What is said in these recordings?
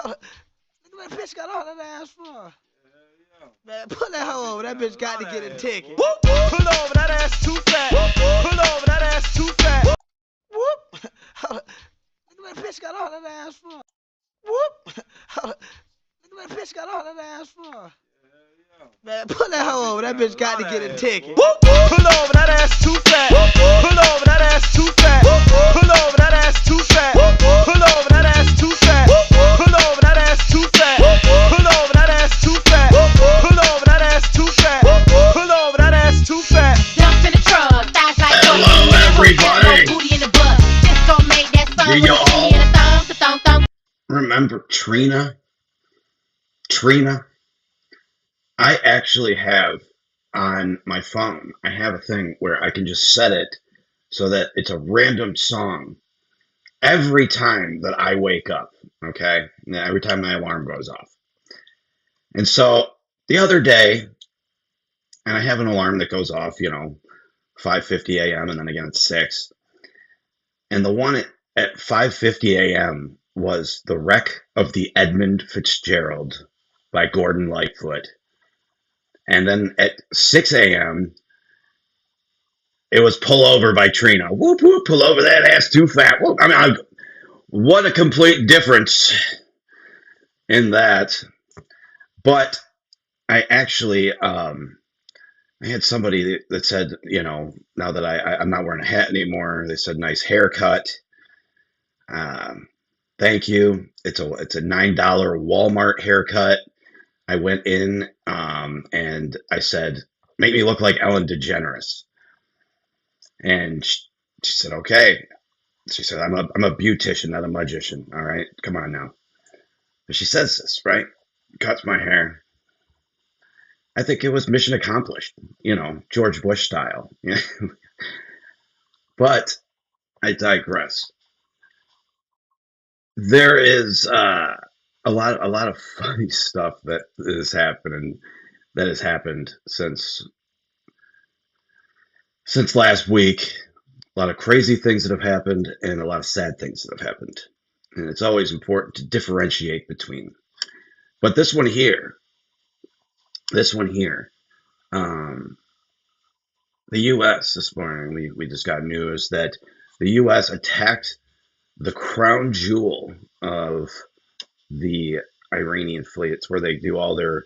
Look at that bitch got all that ass for. Man, pull that hoe over. That bitch got to get a ticket. Pull over, that ass too fat. Pull over, that ass too fat. Whoop. Look at that bitch got all that ass for. Whoop. Look at that bitch got all that ass for. Man, pull that hoe over. That bitch got to get a ticket. Pull over, that ass too fat. Pull over, that ass too fat. Pull over, that ass too fat. Pull over, that ass too fat. Pull over, that ass too fat. Pull over, that ass too fat. Pull over, that ass too fat. Pull over, that ass too fat. Jump in the truck, thighs like Hello, everybody. booty in the butt. Just gon' make that song Do with a y'all titty and a thong. remember Trina? Trina? I actually have on my phone, I have a thing where I can just set it so that it's a random song every time that I wake up, okay? Every time my alarm goes off. And so the other day, and I have an alarm that goes off, 5:50 a.m. and then again at 6. And the one at 5:50 a.m. was The Wreck of the Edmund Fitzgerald by Gordon Lightfoot. And then at 6 a.m., it was Pull Over by Trina. Whoop, whoop, pull over that ass too fat. Whoop. What a complete difference in that. But I actually, I had somebody that said, now that I'm not wearing a hat anymore, they said, nice haircut. Thank you. It's a $9 Walmart haircut. I went in and I said, make me look like Ellen DeGeneres. And she said, okay. She said, I'm a beautician, not a magician. All right, come on now. But she says this, right? Cuts my hair. I think it was mission accomplished, George Bush style. But I digress. There is a lot of funny stuff that has happened since last week. A lot of crazy things that have happened and a lot of sad things that have happened. And it's always important to differentiate between. But this one here, the U.S. this morning, we just got news that the U.S. attacked the crown jewel of the Iranian fleet. It's where they do all their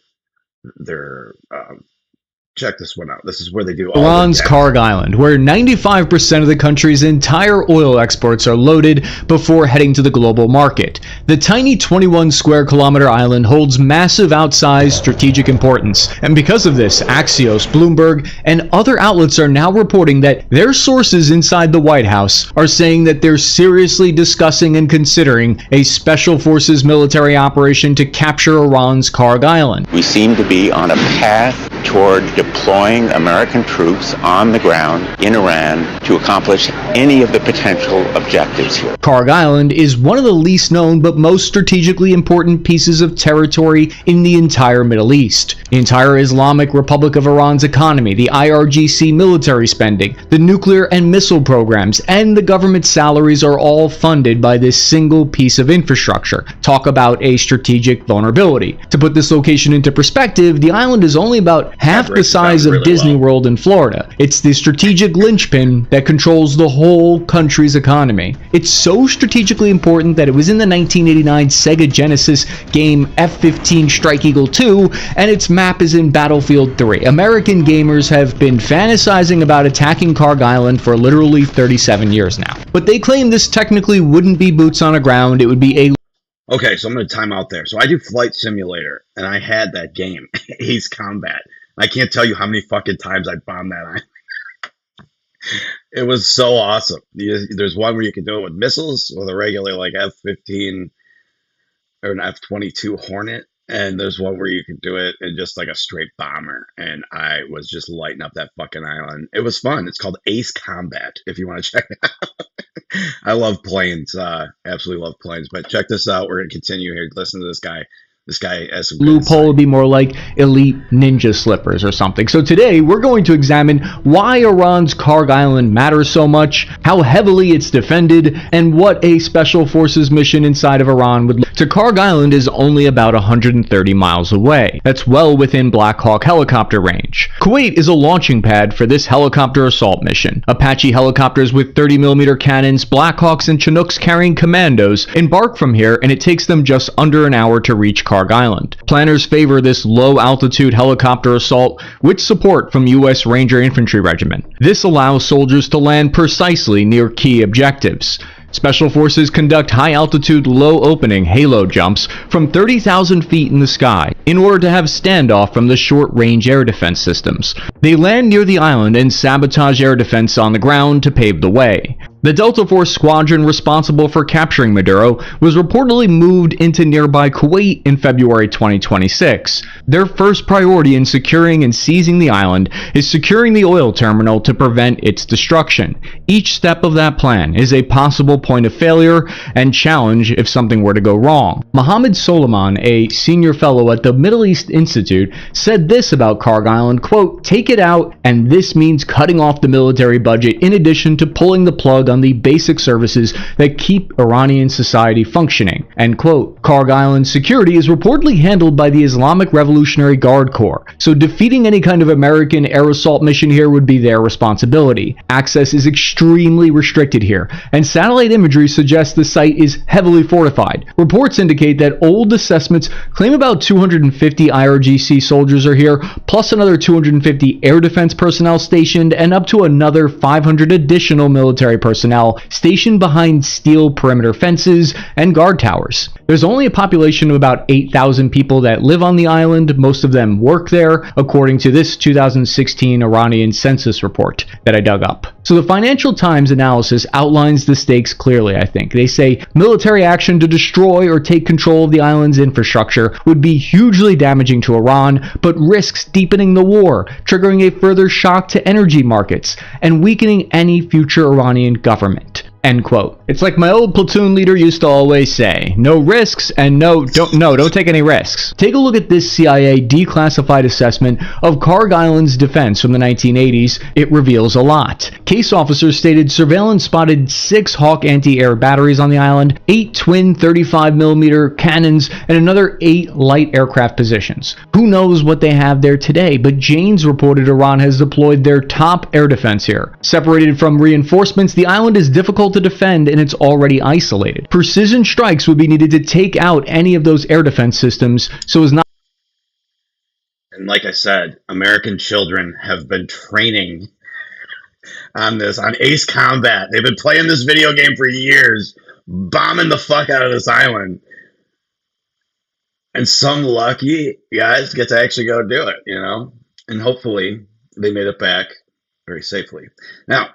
check this one out. This is where they do all Iran's Karg Island, where 95% of the country's entire oil exports are loaded before heading to the global market. The tiny 21 square kilometer island holds massive outsized strategic importance, and because of this, Axios, Bloomberg, and other outlets are now reporting that their sources inside the White House are saying that they're seriously discussing and considering a special forces military operation to capture Iran's Karg Island. We seem to be on a path toward deploying American troops on the ground in Iran to accomplish any of the potential objectives here. Karg Island is one of the least known but most strategically important pieces of territory in the entire Middle East. The entire Islamic Republic of Iran's economy, the IRGC military spending, the nuclear and missile programs, and the government salaries are all funded by this single piece of infrastructure. Talk about a strategic vulnerability. To put this location into perspective, the island is only about half the size of Disney World in Florida. It's the strategic linchpin that controls the whole country's economy. It's so strategically important that it was in the 1989 Sega Genesis game F-15 Strike Eagle 2, and its map is in Battlefield 3. American gamers have been fantasizing about attacking Karg Island for literally 37 years now. But they claim this technically wouldn't be boots on the ground, it would be a... Okay, so I'm going to time out there. So I do Flight Simulator, and I had that game, Ace Combat. I can't tell you how many fucking times I bombed that island. It was so awesome. There's one where you can do it with missiles, with a regular like F-15 or an F-22 Hornet, and there's one where you can do it in just like a straight bomber, and I was just lighting up that fucking island. It was fun. It's called Ace Combat, if you want to check it out. I love planes. Absolutely love planes. But check this out. We're going to continue here. Listen to this guy. This guy has some good loophole insight. would be more like elite ninja slippers or something. So today we're going to examine why Iran's Karg Island matters so much, how heavily it's defended, and what a special forces mission inside of Iran would look. To Karg Island is only about 130 miles away. That's well within Black Hawk helicopter range. Kuwait is a launching pad for this helicopter assault mission. Apache helicopters with 30mm cannons, Black Hawks, and Chinooks carrying commandos embark from here, and it takes them just under an hour to reach Karg Island. Planners favor this low-altitude helicopter assault with support from U.S. Ranger Infantry Regiment. This allows soldiers to land precisely near key objectives. Special Forces conduct high-altitude, low-opening halo jumps from 30,000 feet in the sky in order to have standoff from the short-range air defense systems. They land near the island and sabotage air defense on the ground to pave the way. The Delta Force squadron responsible for capturing Maduro was reportedly moved into nearby Kuwait in February 2026. Their first priority in securing and seizing the island is securing the oil terminal to prevent its destruction. Each step of that plan is a possible point of failure and challenge if something were to go wrong. Mohammed Soliman, a senior fellow at the Middle East Institute, said this about Karg Island, quote, "Take it out, and this means cutting off the military budget in addition to pulling the plug on the basic services that keep Iranian society functioning." End quote. Karg Island security is reportedly handled by the Islamic Revolutionary Guard Corps, so defeating any kind of American air assault mission here would be their responsibility. Access is extremely restricted here, and satellite imagery suggests the site is heavily fortified. Reports indicate that old assessments claim about 250 IRGC soldiers are here, plus another 250 air defense personnel stationed, and up to another 500 additional military personnel stationed behind steel perimeter fences and guard towers. There's only a population of about 8,000 people that live on the island. Most of them work there, according to this 2016 Iranian census report that I dug up. So the Financial Times analysis outlines the stakes clearly, I think. They say military action to destroy or take control of the island's infrastructure would be hugely damaging to Iran, but risks deepening the war, triggering a further shock to energy markets, and weakening any future Iranian government. End quote. It's like my old platoon leader used to always say, no risks and don't take any risks. Take a look at this CIA declassified assessment of Karg Island's defense from the 1980s. It reveals a lot. Case officers stated surveillance spotted 6 Hawk anti-air batteries on the island, 8 twin 35mm cannons, and another 8 light aircraft positions. Who knows what they have there today, but Jane's reported Iran has deployed their top air defense here. Separated from reinforcements, the island is difficult to defend and it's already isolated. Precision strikes would be needed to take out any of those air defense systems so as not. And like I said, American children have been training on this, on Ace Combat. They've been playing this video game for years, bombing the fuck out of this island. And some lucky guys get to actually go do it, you know? And hopefully they made it back very safely. Now,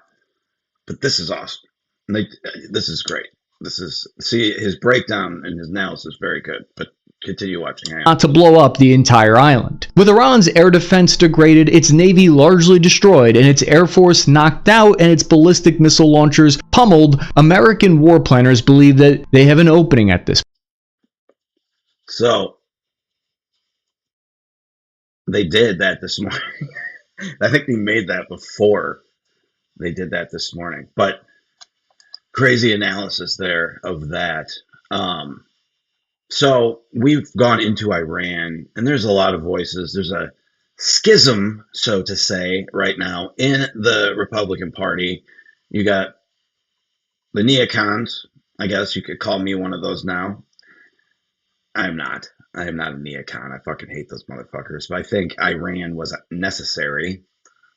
but this is awesome. Like, this is great. See, his breakdown and his analysis is very good, but continue watching. Not to blow up the entire island. With Iran's air defense degraded, its navy largely destroyed, and its air force knocked out, and its ballistic missile launchers pummeled, American war planners believe that they have an opening at this. So, they did that this morning. I think they made that before they did that this morning, but crazy analysis there of that. So we've gone into Iran, and there's a lot of voices. There's a schism, so to say, right now in the Republican Party. You got the neocons. I guess you could call me one of those now. I am not a neocon. I fucking hate those motherfuckers. But I think Iran was necessary.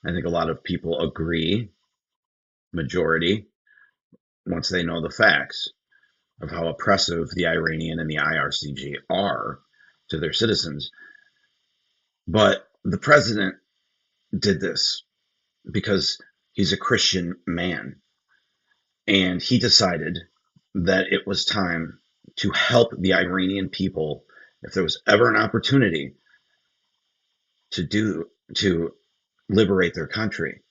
I think a lot of people agree, majority, once they know the facts of how oppressive the Iranian and the IRCG are to their citizens. But the president did this because he's a Christian man. And he decided that it was time to help the Iranian people, if there was ever an opportunity to liberate their country.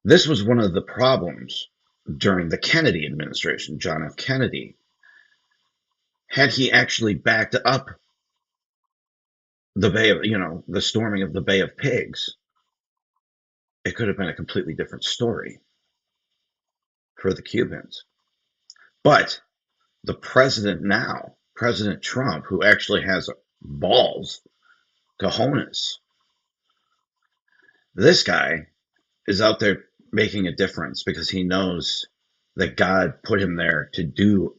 This was one of the problems during the Kennedy administration. John F. Kennedy had he actually backed up the Bay of, the storming of the Bay of Pigs, it could have been a completely different story for the Cubans. But the president now, President Trump, who actually has balls, cojones, this guy is out there making a difference because he knows that God put him there to do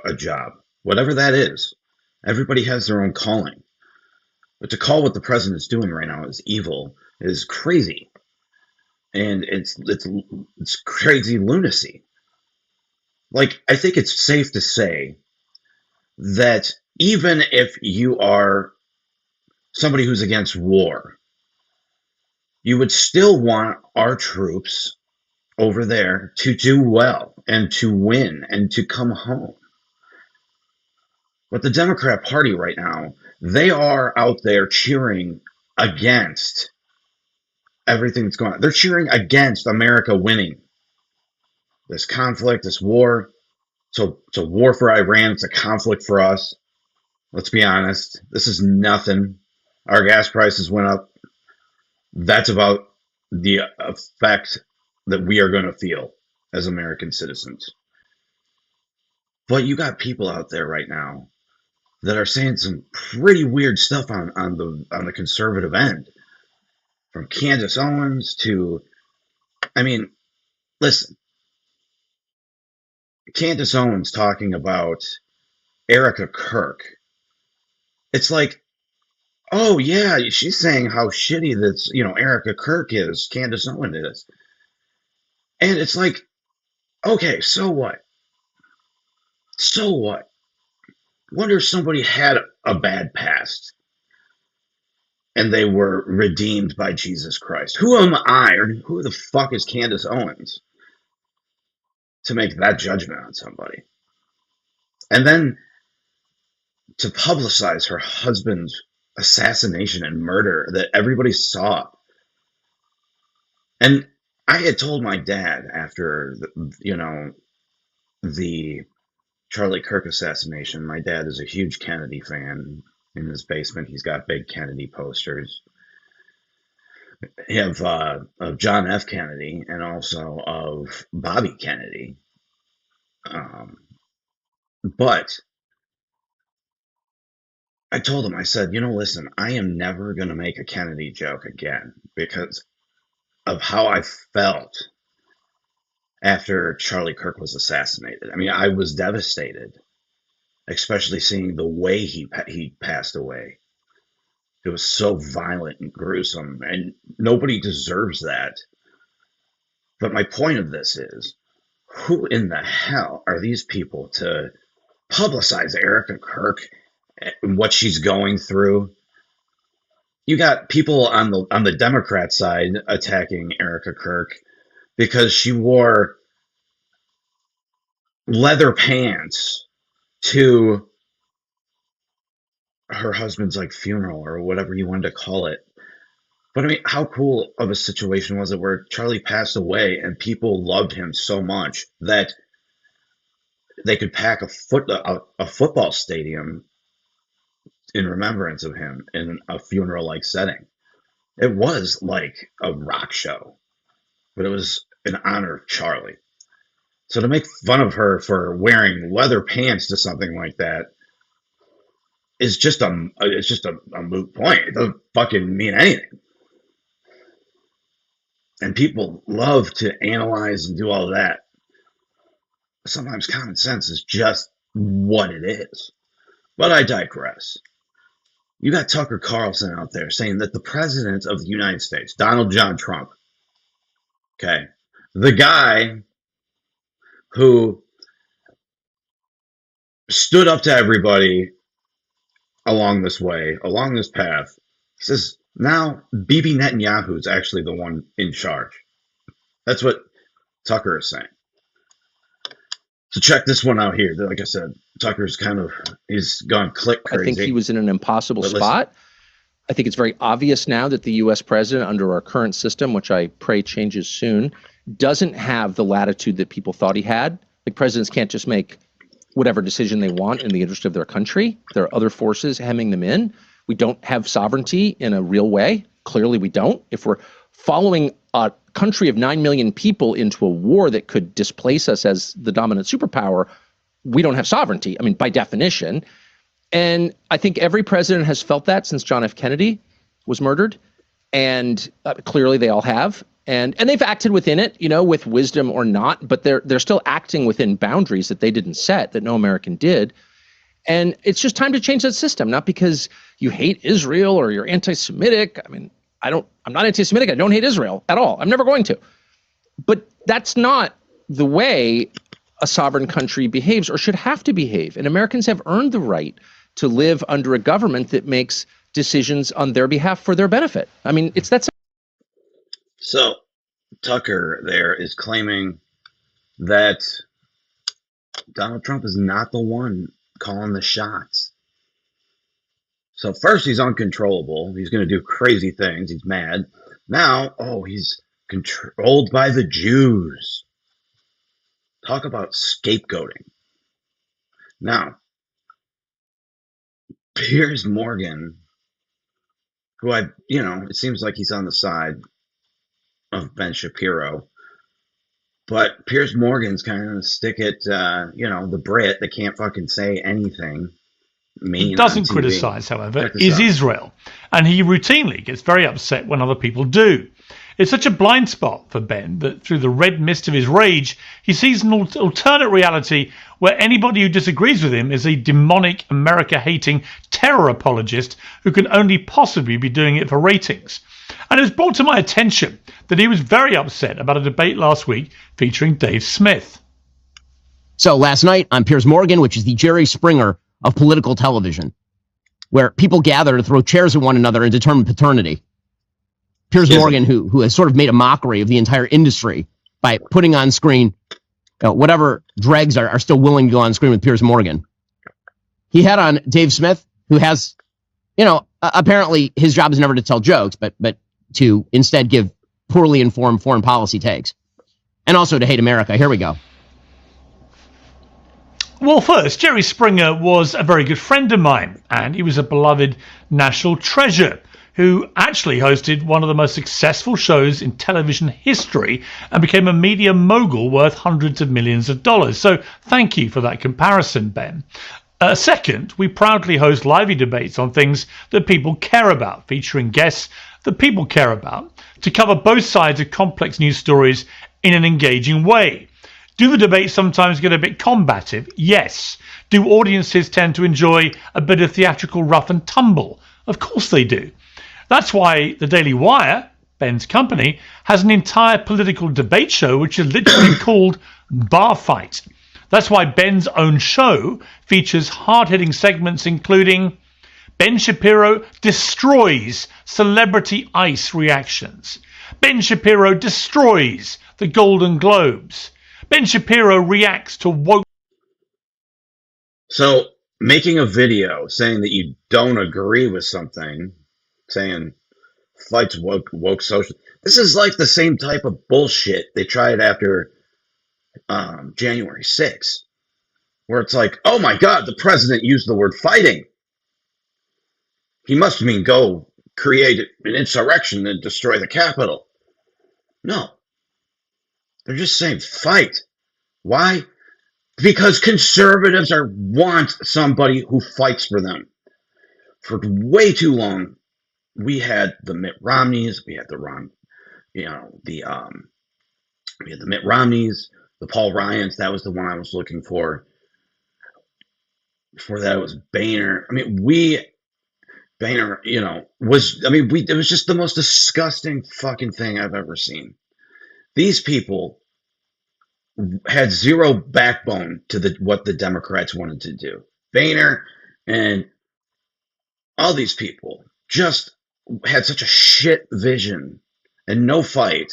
a job, whatever that is. Everybody has their own calling. But to call what the president's doing right now is evil is crazy. And it's crazy lunacy. Like, I think it's safe to say that even if you are somebody who's against war, you would still want our troops over there to do well and to win and to come home. But the Democrat Party right now, they are out there cheering against everything that's going on. They're cheering against America winning this conflict, this war. So it's a war for Iran. It's a conflict for us. Let's be honest. This is nothing. Our gas prices went up. That's about the effect that we are going to feel as American citizens. But you got people out there right now that are saying some pretty weird stuff on the conservative end. From Candace Owens to, listen, Candace Owens talking about Erica Kirk. It's like, oh yeah, she's saying how shitty this, Erica Kirk is, Candace Owens is. And it's like, okay, so what? So what? Wonder if somebody had a bad past and they were redeemed by Jesus Christ. Who am I, or who the fuck is Candace Owens to make that judgment on somebody? And then to publicize her husband's assassination and murder that everybody saw. And I had told my dad after, the Charlie Kirk assassination, my dad is a huge Kennedy fan. In his basement, he's got big Kennedy posters. Of John F. Kennedy and also of Bobby Kennedy. But I told him, I said, listen, I am never going to make a Kennedy joke again because of how I felt after Charlie Kirk was assassinated. I was devastated, especially seeing the way he passed away. It was so violent and gruesome, and nobody deserves that. But my point of this is, who in the hell are these people to publicize Erica Kirk and what she's going through? You got people on the Democrat side attacking Erica Kirk because she wore leather pants to her husband's funeral or whatever you wanted to call it. But how cool of a situation was it where Charlie passed away and people loved him so much that they could pack a football stadium in remembrance of him in a funeral-like setting. It was like a rock show, but it was in honor of Charlie. So to make fun of her for wearing leather pants to something like that is just a moot point. It doesn't fucking mean anything. And people love to analyze and do all that. Sometimes common sense is just what it is. But I digress. You got Tucker Carlson out there saying that the president of the United States, Donald John Trump, okay, the guy who stood up to everybody along this way, along this path, says now Bibi Netanyahu is actually the one in charge. That's what Tucker is saying. So check this one out here. Like I said, Tucker's he's gone click crazy. I think he was in an impossible spot. I think it's very obvious now that the U.S. president, under our current system, which I pray changes soon, doesn't have the latitude that people thought he had. Like, presidents can't just make whatever decision they want in the interest of their country. There are other forces hemming them in. We don't have sovereignty in a real way. Clearly, we don't. If we're following a country of 9 million people into a war that could displace us as the dominant superpower, we don't have sovereignty. I mean, by definition. And I think every president has felt that since John F. Kennedy was murdered. And clearly they all have. And they've acted within it, with wisdom or not, but they're still acting within boundaries that they didn't set, that no American did. And it's just time to change that system, not because you hate Israel or you're anti-Semitic. I mean, I'm not anti-Semitic. I don't hate Israel at all. I'm never going to. But that's not the way a sovereign country behaves or should have to behave. And Americans have earned the right to live under a government that makes decisions on their behalf for their benefit. I mean, it's that simple. So Tucker there is claiming that Donald Trump is not the one calling the shots. So first he's uncontrollable. He's going to do crazy things. He's mad. Now, he's controlled by the Jews. Talk about scapegoating. Now, Piers Morgan, who it seems like he's on the side of Ben Shapiro, but Piers Morgan's kind of stick it, the Brit that can't fucking say anything. He doesn't criticize, however, is Israel, and he routinely gets very upset when other people do. It's such a blind spot for Ben that through the red mist of his rage, he sees an alternate reality where anybody who disagrees with him is a demonic, America-hating terror apologist who can only possibly be doing it for ratings. And it was brought to my attention that he was very upset about a debate last week featuring Dave Smith. So last night on Piers Morgan, which is the Jerry Springer of political television, where people gather to throw chairs at one another and determine paternity. Piers Morgan, who has sort of made a mockery of the entire industry by putting on screen whatever dregs are still willing to go on screen with Piers Morgan. He had on Dave Smith, who has, apparently his job is never to tell jokes, but to instead give poorly informed foreign policy takes. And also to hate America. Here we go. Well, first, Jerry Springer was a very good friend of mine, and he was a beloved national treasure who actually hosted one of the most successful shows in television history and became a media mogul worth hundreds of millions of dollars. So thank you for that comparison, Ben. Second, we proudly host lively debates on things that people care about, featuring guests that people care about, to cover both sides of complex news stories in an engaging way. Do the debates sometimes get a bit combative? Yes. Do audiences tend to enjoy a bit of theatrical rough and tumble? Of course they do. That's why the Daily Wire, Ben's company, has an entire political debate show which is literally called Bar Fight. That's why Ben's own show features hard-hitting segments including Ben Shapiro destroys celebrity ice reactions. Ben Shapiro destroys the Golden Globes. Ben Shapiro reacts to woke. So making a video saying that you don't agree with something, saying fights woke social. This is like the same type of bullshit they tried after January 6th, where it's like, oh my God, the president used the word fighting. He must mean go create an insurrection and destroy the Capitol. No. They're just saying fight. Why? Because conservatives want somebody who fights for them. For way too long, we had the Mitt Romneys, we had the Mitt Romneys, the Paul Ryans. That was the one I was looking for. Before that, it was Boehner. Boehner, it was just the most disgusting fucking thing I've ever seen. These people had zero backbone to what the Democrats wanted to do. Boehner and all these people just had such a shit vision and no fight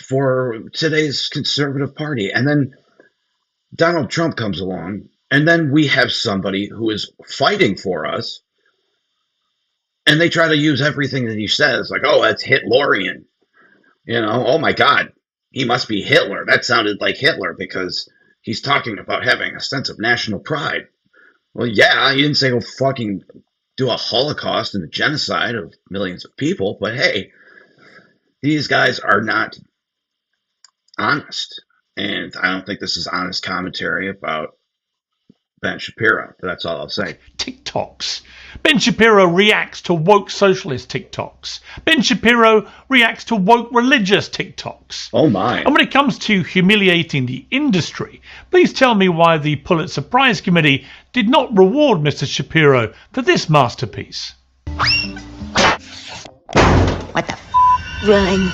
for today's conservative party. And then Donald Trump comes along, and then we have somebody who is fighting for us, and they try to use everything that he says, like, oh, that's Hitlerian. Oh my God, he must be Hitler. That sounded like Hitler because, he's talking about having a sense of national pride. Well, yeah, he didn't say go fucking do a Holocaust and a genocide of millions of people, but hey, these guys are not honest. And I don't think this is honest commentary about Ben Shapiro. That's all I'll say. TikToks. Ben Shapiro reacts to woke socialist TikToks. Ben Shapiro reacts to woke religious TikToks. Oh my. And when it comes to humiliating the industry, please tell me why the Pulitzer Prize Committee did not reward Mr. Shapiro for this masterpiece. What the Run.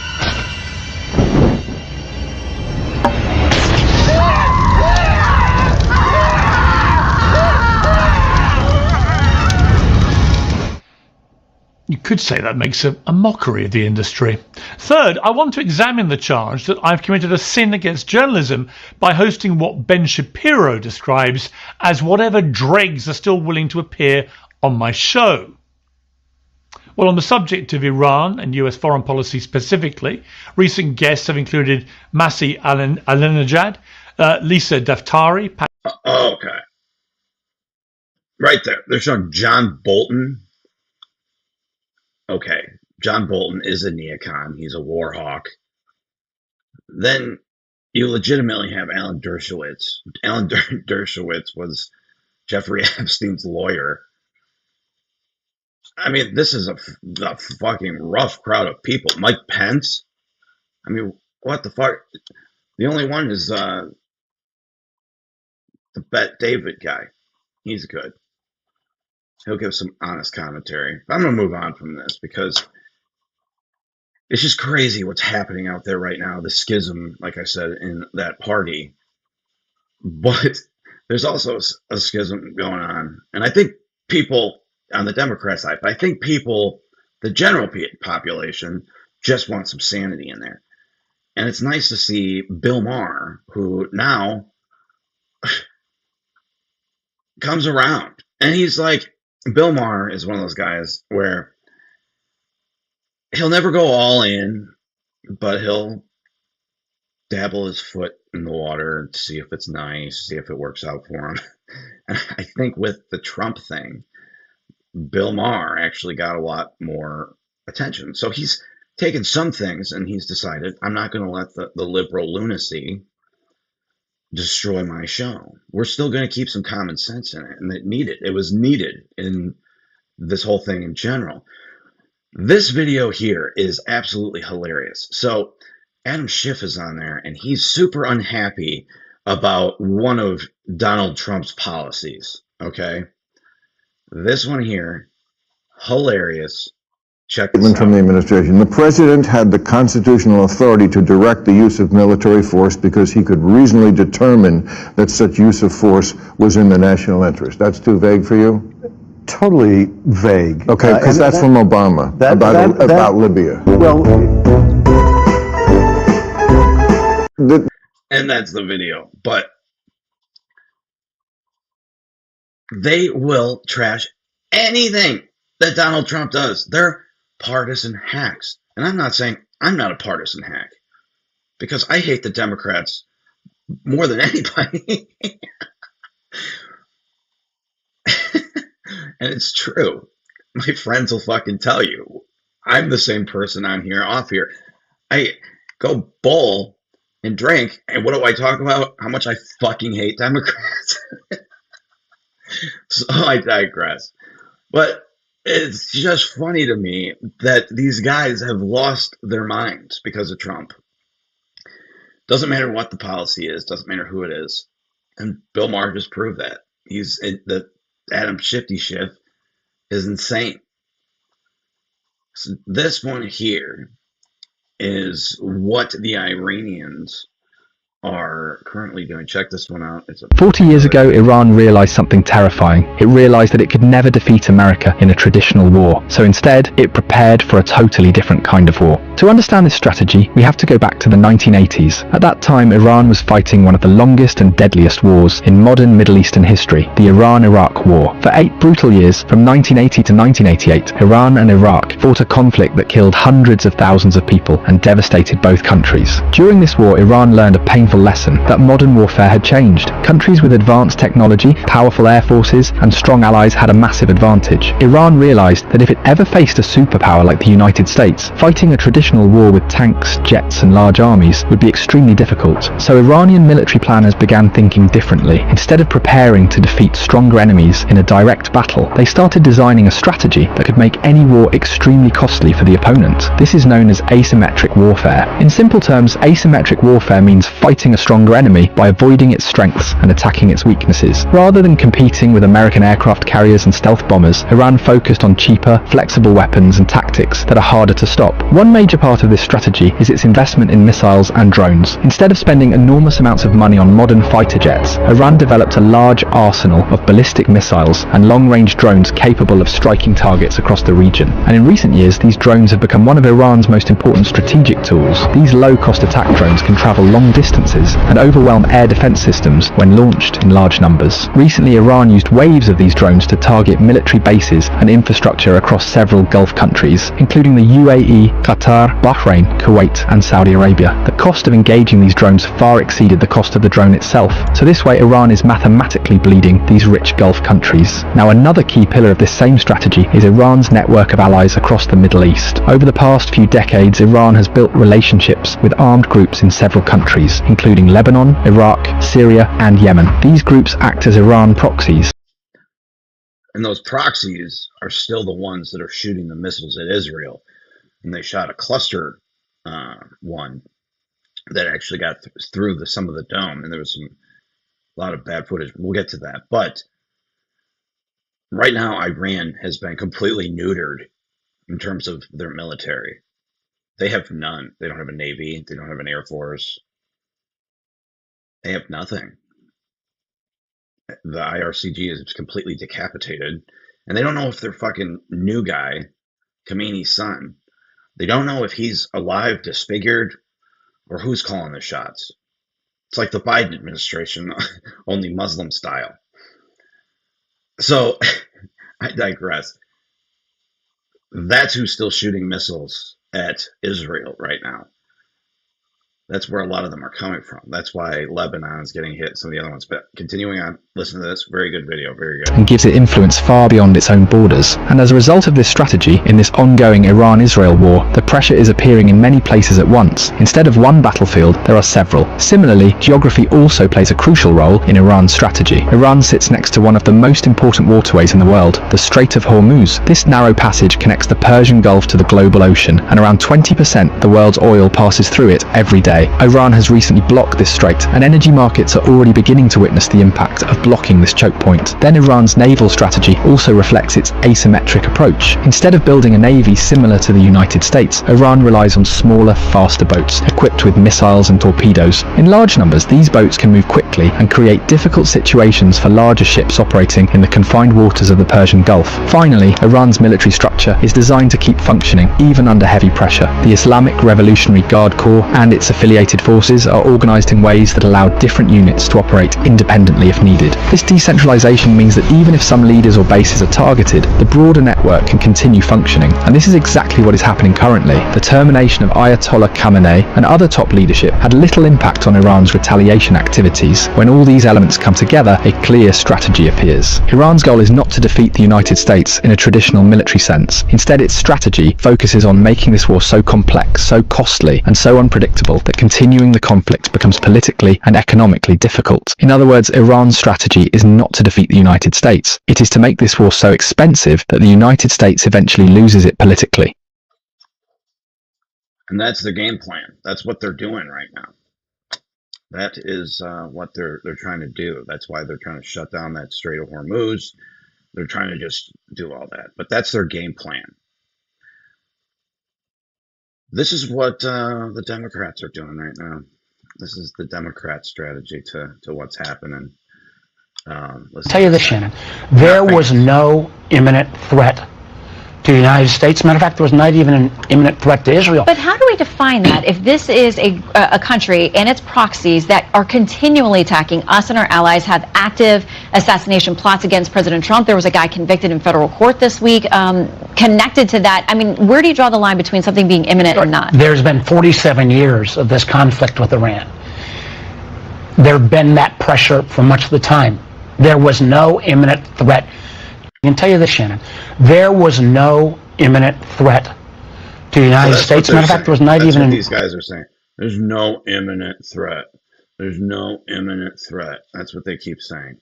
You could say that makes a mockery of the industry. Third, I want to examine the charge that I've committed a sin against journalism by hosting what Ben Shapiro describes as whatever dregs are still willing to appear on my show. Well, on the subject of Iran and US foreign policy specifically, recent guests have included Masih Alinejad, Lisa Daftari. Okay. Right there. They're showing John Bolton. Okay, John Bolton is a neocon. He's a war hawk. Then you legitimately have Alan Dershowitz. Alan Dershowitz was Jeffrey Epstein's lawyer. I mean, this is a fucking rough crowd of people. Mike Pence. I mean, what the fuck? The only one is the Bet David guy. He's good. He'll give some honest commentary. I'm going to move on from this because it's just crazy what's happening out there right now. The schism, like I said, in that party. But there's also a schism going on. And I think people on the Democrat side, but I think people, the general population, just want some sanity in there. And it's nice to see Bill Maher, who now comes around. And he's like, Bill Maher is one of those guys where he'll never go all in, but he'll dabble his foot in the water to see if it's nice, see if it works out for him. And I think with the Trump thing, Bill Maher actually got a lot more attention. So he's taken some things and he's decided, I'm not going to let the liberal lunacy destroy my show. We're still going to keep some common sense in it, and it was needed in this whole thing in general. This video here is absolutely hilarious. So Adam Schiff is on there, and he's super unhappy about one of Donald Trump's policies. Okay, this one here, hilarious. Check this out. From the administration. The president had the constitutional authority to direct the use of military force because he could reasonably determine that such use of force was in the national interest. That's too vague for you? Totally vague. Okay, because that's from Obama about Libya. Well, and that's the video. But they will trash anything that Donald Trump does. They're partisan hacks. And I'm not saying I'm not a partisan hack, because I hate the Democrats more than anybody. And it's true. My friends will fucking tell you. I'm the same person on here, off here. I go bowl and drink, and what do I talk about? How much I fucking hate Democrats. So I digress. But it's just funny to me that these guys have lost their minds because of Trump. Doesn't matter what the policy is, doesn't matter who it is. And Bill Maher just proved that. The Adam Shifty Schiff is insane. So this one here is what the Iranians are currently doing. Check this one out. 40 years ago, Iran realized something terrifying. It realized that it could never defeat America in a traditional war. So instead, it prepared for a totally different kind of war. To understand this strategy, we have to go back to the 1980s. At that time, Iran was fighting one of the longest and deadliest wars in modern Middle Eastern history, the Iran-Iraq War. For 8 brutal years, from 1980 to 1988, Iran and Iraq fought a conflict that killed hundreds of thousands of people and devastated both countries. During this war, Iran learned a painful painful lesson that modern warfare had changed. Countries with advanced technology, powerful air forces, and strong allies had a massive advantage. Iran realized that if it ever faced a superpower like the United States, fighting a traditional war with tanks, jets, and large armies would be extremely difficult. So Iranian military planners began thinking differently. Instead of preparing to defeat stronger enemies in a direct battle, they started designing a strategy that could make any war extremely costly for the opponent. This is known as asymmetric warfare. In simple terms, asymmetric warfare means fighting a stronger enemy by avoiding its strengths and attacking its weaknesses. Rather than competing with American aircraft carriers and stealth bombers, Iran focused on cheaper, flexible weapons and tactics that are harder to stop. One major part of this strategy is its investment in missiles and drones. Instead of spending enormous amounts of money on modern fighter jets, Iran developed a large arsenal of ballistic missiles and long-range drones capable of striking targets across the region. And in recent years, these drones have become one of Iran's most important strategic tools. These low-cost attack drones can travel long distances and overwhelm air defense systems when launched in large numbers. Recently, Iran used waves of these drones to target military bases and infrastructure across several Gulf countries, including the UAE, Qatar, Bahrain, Kuwait, and Saudi Arabia. The cost of engaging these drones far exceeded the cost of the drone itself, so this way Iran is mathematically bleeding these rich Gulf countries. Now, another key pillar of this same strategy is Iran's network of allies across the Middle East. Over the past few decades, Iran has built relationships with armed groups in several countries, including Lebanon, Iraq, Syria, and Yemen. These groups act as Iran proxies. And those proxies are still the ones that are shooting the missiles at Israel. And they shot a cluster one that actually got through some of the dome. And there was a lot of bad footage. We'll get to that. But right now, Iran has been completely neutered in terms of their military. They have none. They don't have a navy. They don't have an air force. They have nothing. The IRCG is completely decapitated. And they don't know if their fucking new guy, Khamenei's son, they don't know if he's alive, disfigured, or who's calling the shots. It's like the Biden administration, only Muslim style. So, I digress. That's who's still shooting missiles at Israel right now. That's where a lot of them are coming from. That's why Lebanon is getting hit, some of the other ones. But continuing on, listen to this. Very good video. Very good. And gives it influence far beyond its own borders. And as a result of this strategy, in this ongoing Iran-Israel war, the pressure is appearing in many places at once. Instead of one battlefield, there are several. Similarly, geography also plays a crucial role in Iran's strategy. Iran sits next to one of the most important waterways in the world, the Strait of Hormuz. This narrow passage connects the Persian Gulf to the global ocean, and around 20% of the world's oil passes through it every day. Iran has recently blocked this strait, and energy markets are already beginning to witness the impact of blocking this choke point. Then Iran's naval strategy also reflects its asymmetric approach. Instead of building a navy similar to the United States, Iran relies on smaller, faster boats, equipped with missiles and torpedoes. In large numbers, these boats can move quickly and create difficult situations for larger ships operating in the confined waters of the Persian Gulf. Finally, Iran's military structure is designed to keep functioning, even under heavy pressure. The Islamic Revolutionary Guard Corps and its affiliated forces are organized in ways that allow different units to operate independently if needed. This decentralization means that even if some leaders or bases are targeted, the broader network can continue functioning. And this is exactly what is happening currently. The termination of Ayatollah Khamenei and other top leadership had little impact on Iran's retaliation activities. When all these elements come together, a clear strategy appears. Iran's goal is not to defeat the United States in a traditional military sense. Instead, its strategy focuses on making this war so complex, so costly, and so unpredictable that continuing the conflict becomes politically and economically difficult. In other words, Iran's strategy is not to defeat the United States. It is to make this war so expensive that the United States eventually loses it politically. And that's the game plan. That's what they're doing right now. That is what they're trying to do. That's why they're trying to shut down that Strait of Hormuz. They're trying to just do all that. But that's their game plan. This is what the Democrats are doing right now. This is the Democrat strategy to what's happening. Tell you this, Shannon. There was no imminent threat to the United States. Matter of fact, there was not even an imminent threat to Israel. But how do we define that if this is a country and its proxies that are continually attacking us and our allies, have active assassination plots against President Trump? There was a guy convicted in federal court this week connected to that. I mean, where do you draw the line between something being imminent and not? There's been 47 years of this conflict with Iran. There been that pressure for much of the time. There was no imminent threat. I can tell you this, Shannon. There was no imminent threat to the United States. Matter of fact, there was not That's even. what these guys are saying. There's no imminent threat. There's no imminent threat. That's what they keep saying.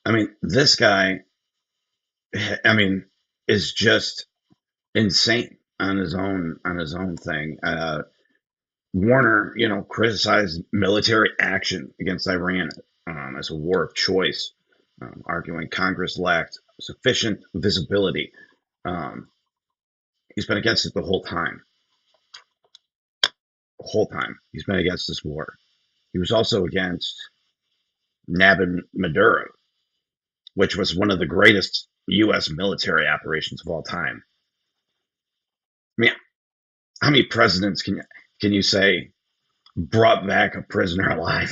I mean, this guy, is just insane on his own thing. Warner, criticized military action against Iran as a war of choice, arguing Congress lacked sufficient visibility. He's been against it the whole time. The whole time he's been against this war. He was also against nabbing Maduro, which was one of the greatest U.S. military operations of all time. I mean, how many presidents can you say brought back a prisoner alive?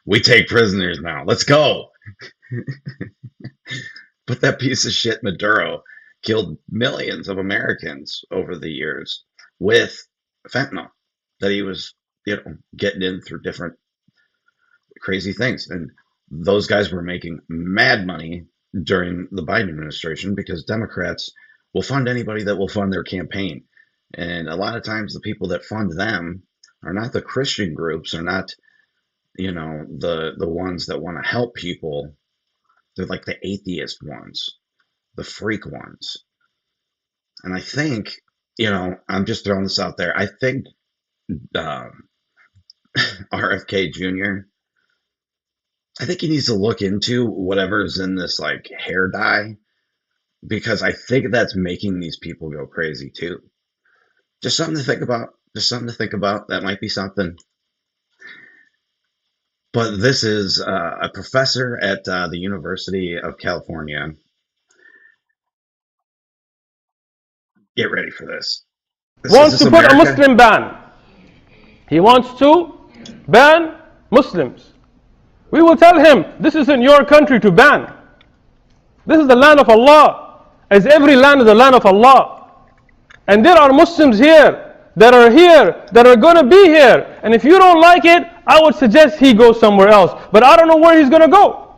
We take prisoners now. Let's go. But that piece of shit Maduro killed millions of Americans over the years with fentanyl that he was, getting in through different crazy things. And those guys were making mad money during the Biden administration because Democrats will fund anybody that will fund their campaign. And a lot of times the people that fund them are not the Christian groups, are not, the ones that want to help people. They're like the atheist ones, the freak ones. And I think, I'm just throwing this out there. I think RFK Jr., I think he needs to look into whatever's in this like hair dye, because I think that's making these people go crazy too. Just something to think about. That might be something. But this is a professor at the University of California. Get ready for this. Wants to put a Muslim ban. He wants to ban Muslims. We will tell him, this isn't your country to ban. This is the land of Allah, as every land is the land of Allah. And there are Muslims here that are going to be here. And if you don't like it, I would suggest he goes somewhere else. But I don't know where he's going to go.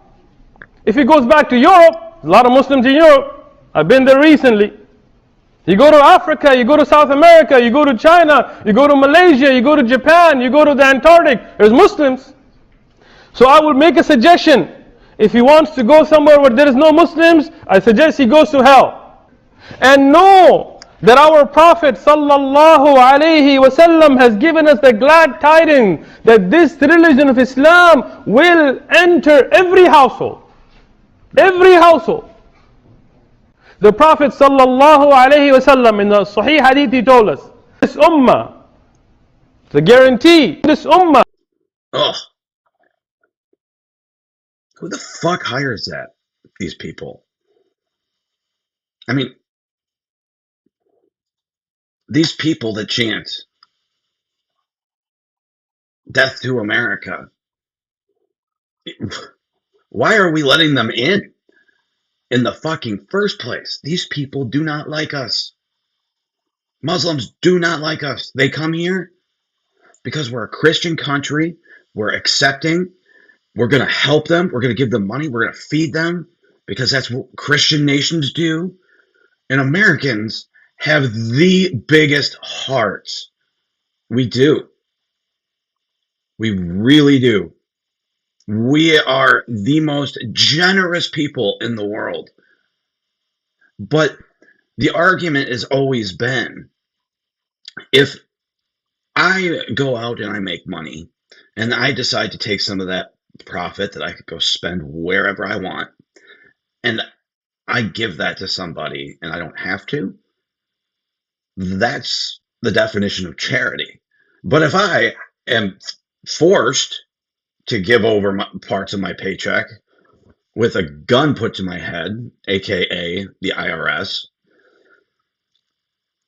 If he goes back to Europe, a lot of Muslims in Europe. I've been there recently. You go to Africa, you go to South America, you go to China, you go to Malaysia, you go to Japan, you go to the Antarctic. There's Muslims. So I would make a suggestion. If he wants to go somewhere where there is no Muslims, I suggest he goes to hell. And know that our Prophet sallallahu alaihi wasallam has given us the glad tidings that this religion of Islam will enter every household. Every household. The Prophet sallallahu alaihi wasallam in the Sahih Hadith, he told us, this ummah, the guarantee, this ummah. Ugh. Who the fuck hires these people? I mean, these people that chant death to America, why are we letting them in the fucking first place? These people do not like us. Muslims do not like us. They come here because we're a Christian country. We're accepting. We're going to help them. We're going to give them money. We're going to feed them because that's what Christian nations do. And Americans have the biggest hearts. We do. We really do. We are the most generous people in the world. But the argument has always been, if I go out and I make money and I decide to take some of that profit that I could go spend wherever I want, and I give that to somebody and I don't have to, that's the definition of charity. But if I am forced to give over parts of my paycheck with a gun put to my head, aka the IRS,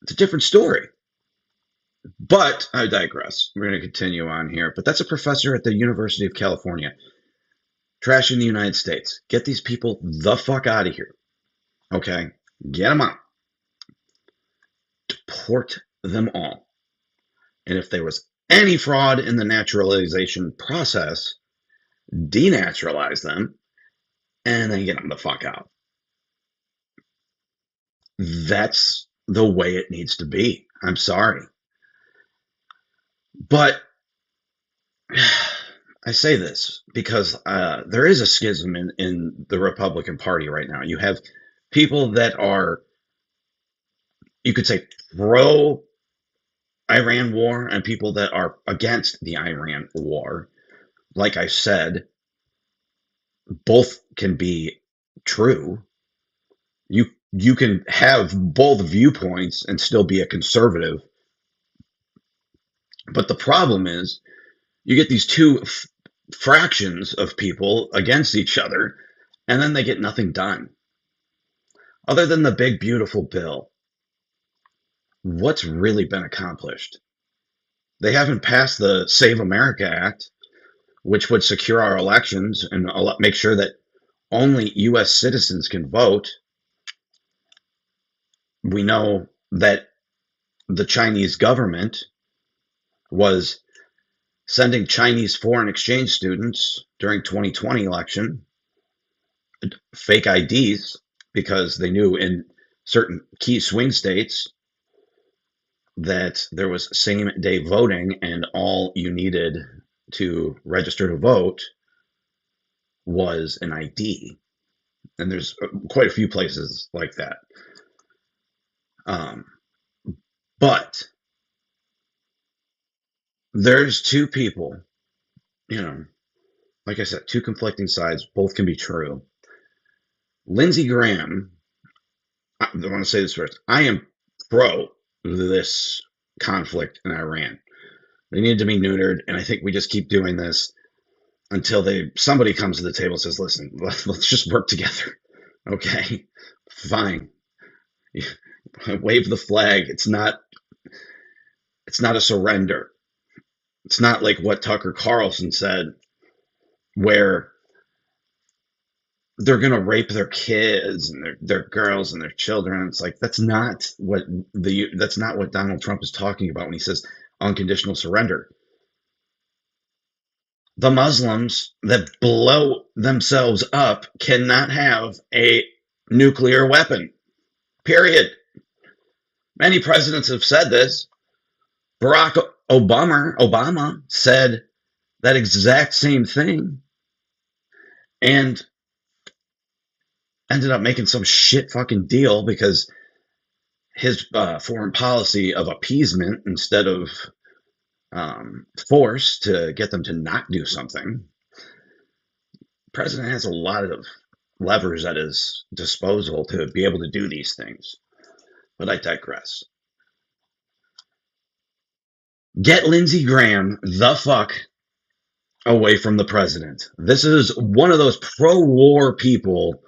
it's a different story. But I digress. We're going to continue on here. But that's a professor at the University of California. Trashing the United States. Get these people the fuck out of here. Okay? Get them out. Deport them all. And if there was any fraud in the naturalization process, denaturalize them, and then get them the fuck out. That's the way it needs to be. I'm sorry. But I say this because there is a schism in the Republican Party right now. You have people that are, you could say, pro Iran war and people that are against the Iran war. Like I said, both can be true. You can have both viewpoints and still be a conservative. But the problem is you get these two fractions of people against each other, and then they get nothing done. Other than the big, beautiful bill, what's really been accomplished? They haven't passed the Save America Act, which would secure our elections and make sure that only U.S. citizens can vote. We know that the Chinese government was sending Chinese foreign exchange students during 2020 election fake IDs because they knew in certain key swing states that there was same day voting and all you needed to register to vote was an ID. And there's quite a few places like that. But there's two people, like I said, two conflicting sides, both can be true. Lindsey Graham, I want to say this first, I am pro this conflict in Iran. They need to be neutered, and I think we just keep doing this until somebody comes to the table and says, listen, let's just work together. Okay, fine. Wave the flag. It's not a surrender. It's not like what Tucker Carlson said, where they're going to rape their kids and their girls and their children. It's like, that's not what Donald Trump is talking about when he says unconditional surrender. The Muslims that blow themselves up cannot have a nuclear weapon. Period. Many presidents have said this. Barack Obama said that exact same thing and ended up making some shit fucking deal because his foreign policy of appeasement instead of force to get them to not do something. The president has a lot of levers at his disposal to be able to do these things. But I digress. Get Lindsey Graham the fuck away from the president. This is one of those pro-war people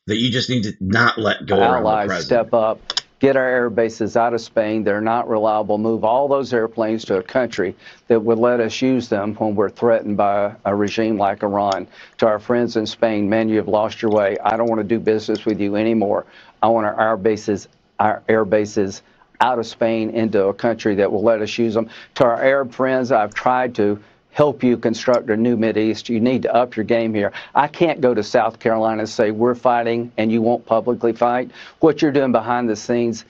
that you just need to not let go around the president. Allies step up, get our air bases out of Spain. They're not reliable. Move all those airplanes to a country that would let us use them when we're threatened by a regime like Iran. To our friends in Spain, man, you have lost your way. I don't want to do business with you anymore. I want our air bases out of Spain into a country that will let us use them. To our Arab friends, I've tried to help you construct a new Mideast. You need to up your game here. I can't go to South Carolina and say we're fighting and you won't publicly fight. What you're doing behind the scenes,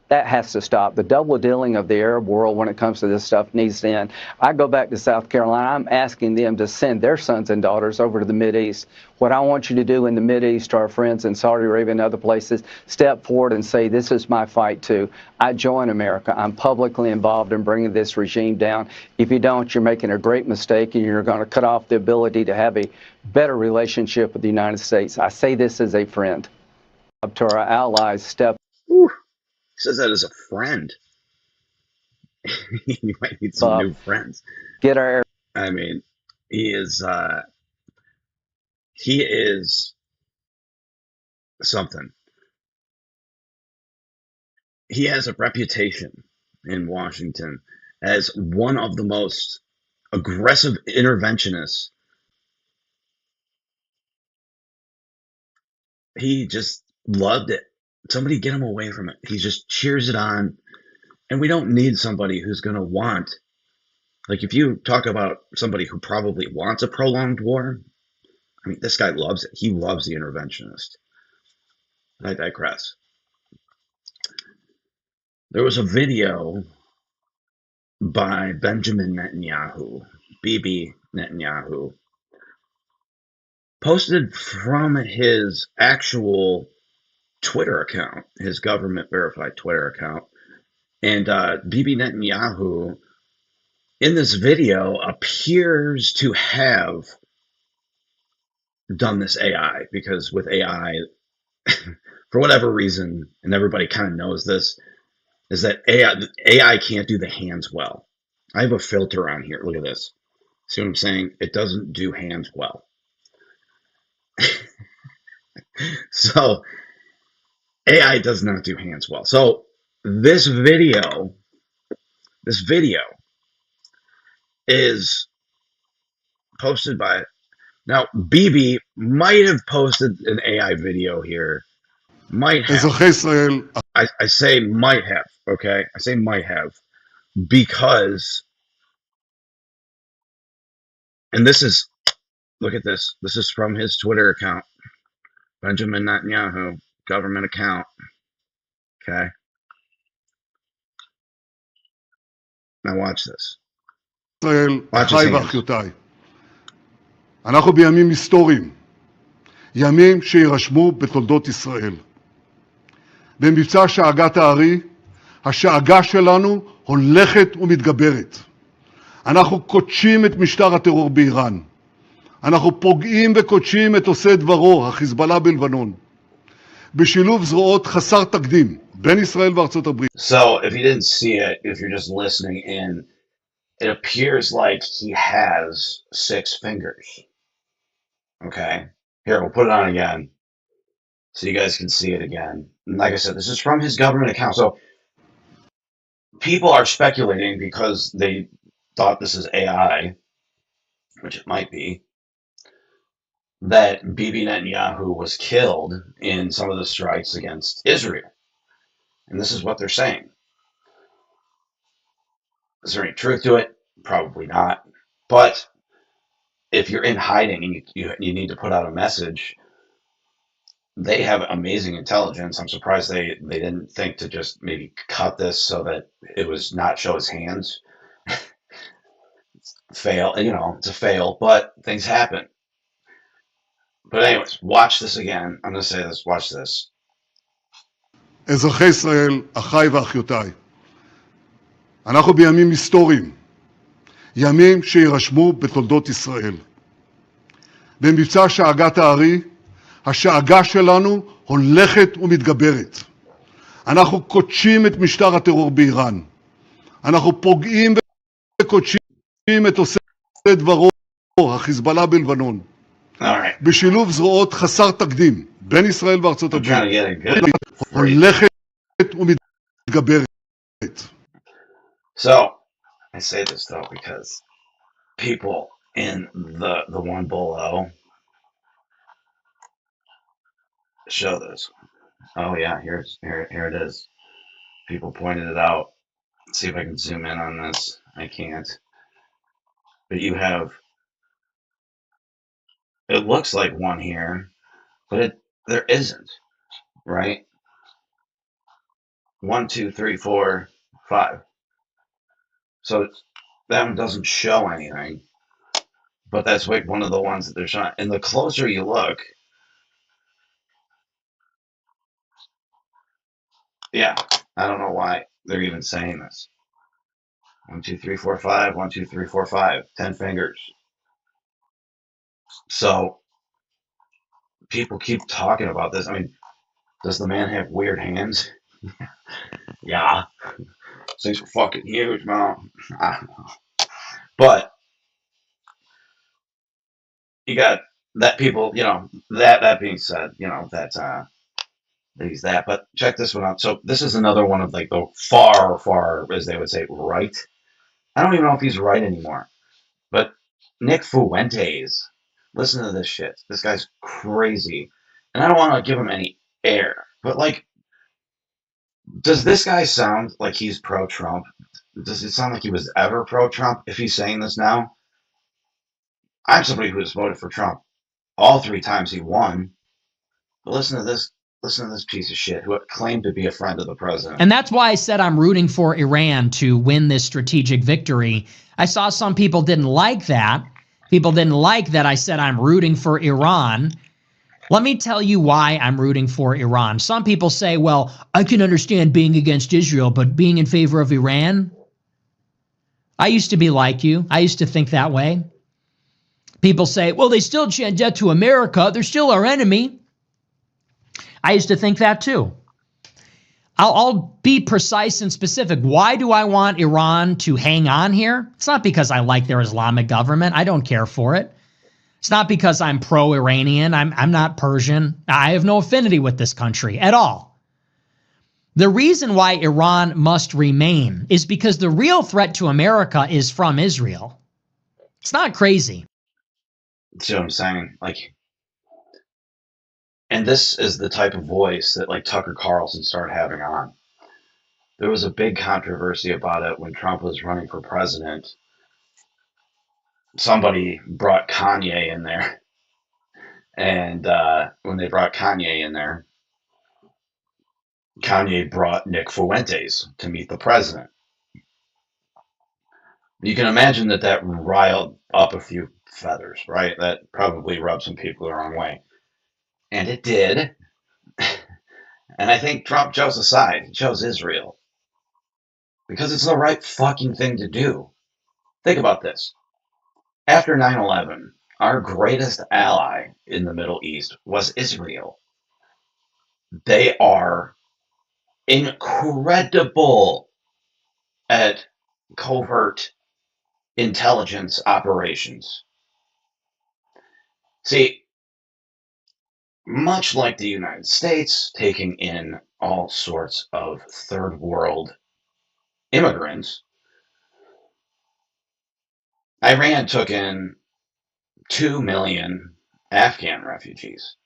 that has to stop. The double dealing of the Arab world when it comes to this stuff needs to end. I go back to South Carolina. I'm asking them to send their sons and daughters over to the Mideast. What I want you to do in the Mideast, to our friends in Saudi Arabia and other places, step forward and say, this is my fight too. I join America. I'm publicly involved in bringing this regime down. If you don't, you're making a great mistake and you're going to cut off the ability to have a better relationship with the United States. I say this as a friend. Up to our allies, step. Ooh. Says that as a friend. You might need some new friends. Get our. I mean, he is something. He has a reputation in Washington as one of the most aggressive interventionists. He just loved it. Somebody get him away from it. He just cheers it on. And we don't need somebody who's going to want Like, if you talk about somebody who probably wants a prolonged war, I mean, this guy loves it. He loves the interventionist. I digress. There was a video by Benjamin Netanyahu, Bibi Netanyahu, posted from his actual Twitter account, his government verified Twitter account. And Bibi Netanyahu, in this video, appears to have done this AI, because with AI, for whatever reason, and everybody kind of knows this, is that AI can't do the hands well. I have a filter on here. Look at this. See what I'm saying? It doesn't do hands well. So AI does not do hands well. So this video is posted by, now BB might have posted an AI video here. Might have. I say might have, okay? I say might have because, and this is, look at this. This is from his Twitter account, Benjamin Netanyahu, government account. Okay. Now watch this. אחיי ואחיותיי, אנחנו בימים היסטוריים, ימים שירשמו בתולדות ישראל. במבצע שאגת הארי, השאגה שלנו הולכת ומתגברת. אנחנו קודשים את משטר הטרור באיראן. אנחנו פוגעים וקודשים את עושה דברו, החיזבאללה בלבנון. בשילוב זרועות חסר תקדים בין ישראל וארצות הברית. So, if you didn't see it, if you're just listening in, it appears like he has 6 fingers. Okay. Here, we'll put it on again so you guys can see it again. And like I said, this is from his government account. So people are speculating because they thought this is AI, which it might be, that Bibi Netanyahu was killed in some of the strikes against Israel. And this is what they're saying. Is there any truth to it? Probably not. But if you're in hiding and you need to put out a message, they have amazing intelligence. I'm surprised they didn't think to just maybe cut this so that it was not show his hands. Fail, it's a fail, but things happen. But anyways, watch this again. I'm going to say this. Watch this. אזרחי ישראל, אחיי ואחיותיי, אנחנו בימים היסטוריים, ימים שירשמו בתולדות ישראל. במבצע שאגת הארי, השאגה שלנו הולכת ומתגברת. אנחנו קודשים את משטר הטרור באיראן. אנחנו פוגעים וקודשים את עושה דברו, החיזבאללה בלבנון. בשילוב זרועות חסר תקדים בין ישראל וארצות הברית. הולכת ומתגברת. So, I say this though because people in the one below show this. Oh yeah, here it is. People pointed it out. Let's see if I can zoom in on this. I can't. But you have, it looks like one here, but there isn't, right? 1, 2, 3, 4, 5. So that one doesn't show anything, but that's like one of the ones that they're showing. And the closer you look, yeah, I don't know why they're even saying this. 1, 2, 3, 4, 5. 1, 2, 3, 4, 5. 10 fingers. So people keep talking about this. I mean, does the man have weird hands? Yeah. Things were fucking huge, man. I don't know. But you got that people, that being said, that he's that. But check this one out. So this is another one of like the far, as they would say, right. I don't even know if he's right anymore. But Nick Fuentes, listen to this shit. This guy's crazy. And I don't want to give him any air. But like, does this guy sound like he's pro-Trump? Does it sound like he was ever pro-Trump if he's saying this now? I'm somebody who has voted for Trump all 3 times he won. But listen to this. Listen to this piece of shit who claimed to be a friend of the president. And that's why I said I'm rooting for Iran to win this strategic victory. I saw some people didn't like that. People didn't like that I said I'm rooting for Iran. Let me tell you why I'm rooting for Iran. Some people say, well, I can understand being against Israel, but being in favor of Iran? I used to be like you. I used to think that way. People say, well, they still chant death to America. They're still our enemy. I used to think that too. I'll be precise and specific. Why do I want Iran to hang on here? It's not because I like their Islamic government. I don't care for it. It's not because I'm pro-Iranian. I'm not Persian. I have no affinity with this country at all. The reason why Iran must remain is because the real threat to America is from Israel. It's not crazy. See what I'm saying? Like, and this is the type of voice that like Tucker Carlson started having on. There was a big controversy about it when Trump was running for president. Somebody brought Kanye in there. And when they brought Kanye in there, Kanye brought Nick Fuentes to meet the president. You can imagine that riled up a few feathers, right? That probably rubbed some people the wrong way. And it did. And I think Trump chose a side. He chose Israel. Because it's the right fucking thing to do. Think about this. After 9/11, our greatest ally in the Middle East was Israel. They are incredible at covert intelligence operations. See, much like the United States taking in all sorts of third world immigrants, Iran took in 2 million Afghan refugees.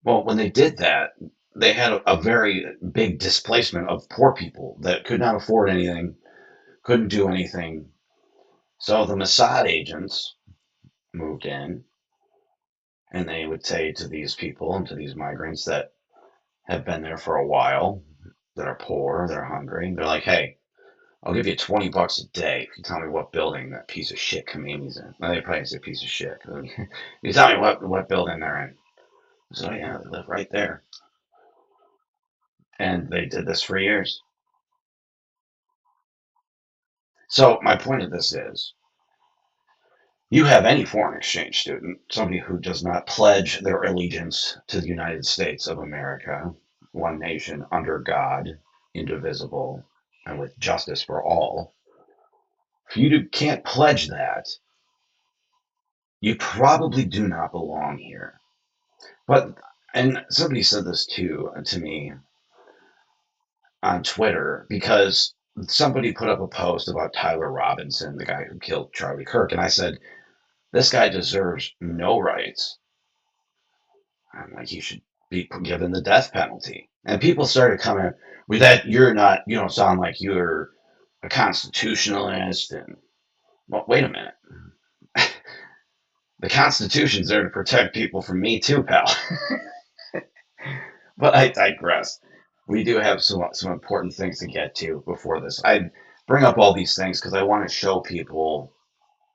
Well, when they did that, they had a very big displacement of poor people that could not afford anything, couldn't do anything. So the Mossad agents moved in, and they would say to these people and to these migrants that have been there for a while, that are poor, they're hungry, they're like, hey, I'll give you $20 a day if you tell me what building that piece of shit Khamenei's in. Well, they probably say piece of shit. You tell me what building they're in. So yeah, they live right there. And they did this for years. So my point of this is, you have any foreign exchange student, somebody who does not pledge their allegiance to the United States of America, one nation under God, indivisible, and with justice for all. If you can't pledge that, you probably do not belong here. But, and somebody said this too to me on Twitter, because somebody put up a post about Tyler Robinson, the guy who killed Charlie Kirk, and I said, this guy deserves no rights. I'm like, he should be given the death penalty. And people started coming with that, you don't sound like you're a constitutionalist. And, well, wait a minute. The Constitution's there to protect people from me too, pal. But I digress. We do have some important things to get to before this. I bring up all these things because I want to show people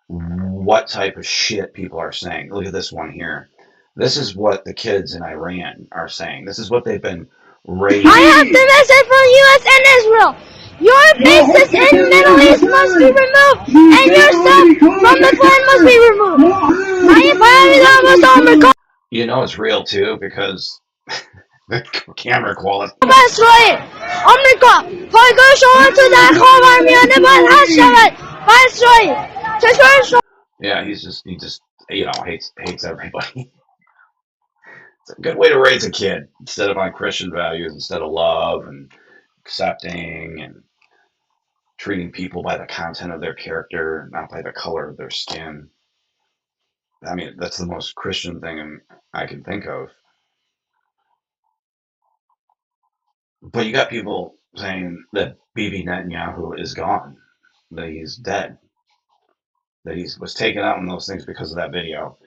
what type of shit people are saying. Look at this one here. This is what the kids in Iran are saying. This is what they've been raised. I have the message for U.S. and Israel. Your bases in the Middle East must be removed, and your stuff from the plan must be removed. You know it's real too because the camera quality. آمریکا پایگاه شما تو در خاورمیانه باید حذف شود. اسرائیل کشور شما. Yeah, he just hates everybody. It's a good way to raise a kid instead of on Christian values, instead of love and accepting and treating people by the content of their character, not by the color of their skin. I mean, that's the most Christian thing I can think of. But you got people saying that Bibi Netanyahu is gone, that he's dead, that he was taken out in those things because of that video.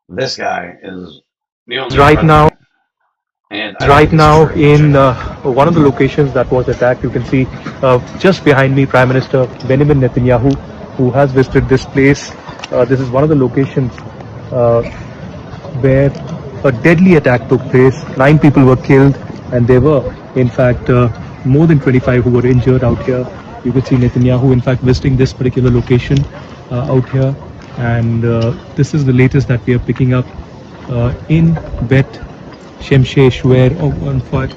This guy is the only Right now, president. And I don't think this is very in legitimate. one of the locations that was attacked, you can see just behind me, Prime Minister Benjamin Netanyahu, who has visited this place. This is one of the locations where a deadly attack took place. 9 people were killed, and there were, in fact, more than 25 who were injured out here. You can see Netanyahu, in fact, visiting this particular location out here. And this is the latest that we are picking up in Bet Shemshesh, where, in fact,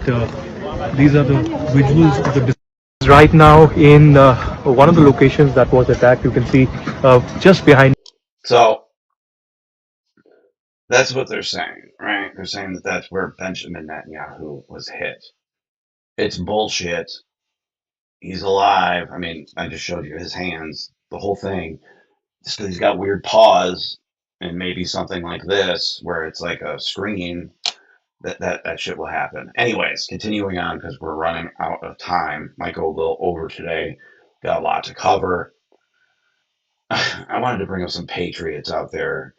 these are the visuals of the. Right now, in one of the locations that was attacked, you can see just behind. So that's what they're saying, right? They're saying that that's where Benjamin Netanyahu was hit. It's bullshit. He's alive. I mean, I just showed you his hands, the whole thing. He's got weird paws, and maybe something like this, where it's like a screen. That shit will happen. Anyways, continuing on because we're running out of time. Might go a little over today. Got a lot to cover. I wanted to bring up some patriots out there.